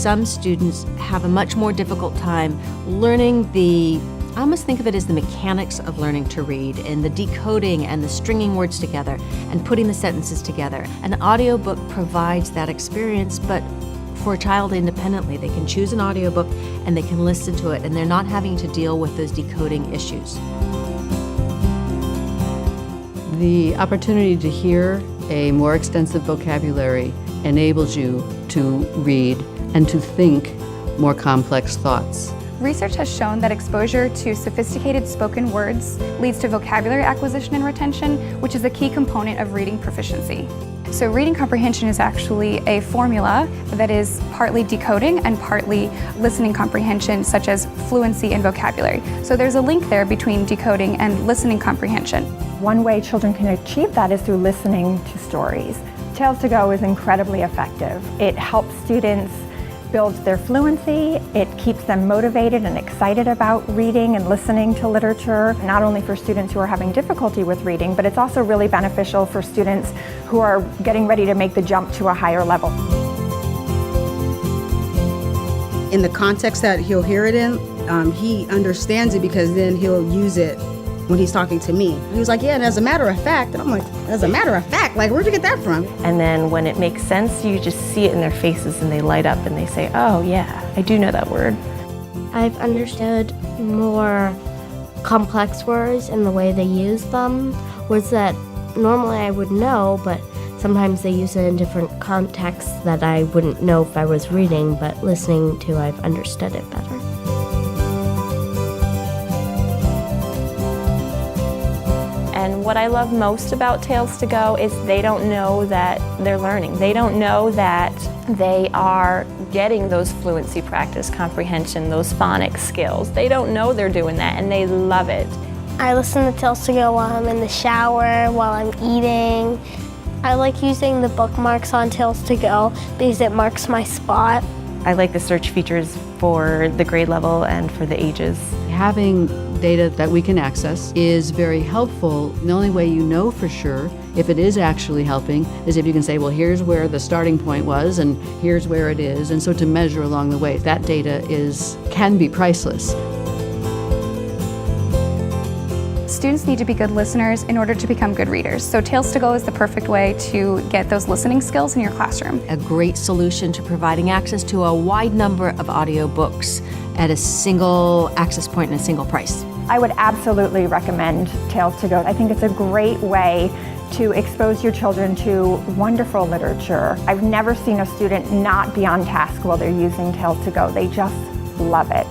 some students have a much more difficult time learning I almost think of it as the mechanics of learning to read and the decoding and the stringing words together and putting the sentences together. An audiobook provides that experience, but for a child independently. They can choose an audiobook and they can listen to it, and they're not having to deal with those decoding issues. The opportunity to hear a more extensive vocabulary enables you to read and to think more complex thoughts. Research has shown that exposure to sophisticated spoken words leads to vocabulary acquisition and retention, which is a key component of reading proficiency. So reading comprehension is actually a formula that is partly decoding and partly listening comprehension, such as fluency and vocabulary. So there's a link there between decoding and listening comprehension. One way children can achieve that is through listening to stories. Tales2Go is incredibly effective. It helps students build their fluency, it keeps them motivated and excited about reading and listening to literature, not only for students who are having difficulty with reading, but it's also really beneficial for students who are getting ready to make the jump to a higher level. In the context that he'll hear it in, he understands it because then he'll use it when he's talking to me. He was like, yeah, and as a matter of fact, and I'm like, as a matter of fact, like, where'd you get that from? And then when it makes sense, you just see it in their faces and they light up and they say, oh yeah, I do know that word. I've understood more complex words and the way they use them, words that normally I would know, but sometimes they use it in different contexts that I wouldn't know if I was reading, but listening to, I've understood it better. And what I love most about Tales2Go is they don't know that they're learning. They don't know that they are getting those fluency practice, comprehension, those phonics skills. They don't know they're doing that, and they love it. I listen to Tales2Go while I'm in the shower, while I'm eating. I like using the bookmarks on Tales2Go because it marks my spot. I like the search features for the grade level and for the ages. Having data that we can access is very helpful. The only way you know for sure if it is actually helping is if you can say, well, here's where the starting point was and here's where it is, and so to measure along the way. That data can be priceless. Students need to be good listeners in order to become good readers. So Tales2Go is the perfect way to get those listening skills in your classroom. A great solution to providing access to a wide number of audiobooks at a single access point and a single price. I would absolutely recommend Tales2Go. I think it's a great way to expose your children to wonderful literature. I've never seen a student not be on task while they're using Tales2Go. They just love it.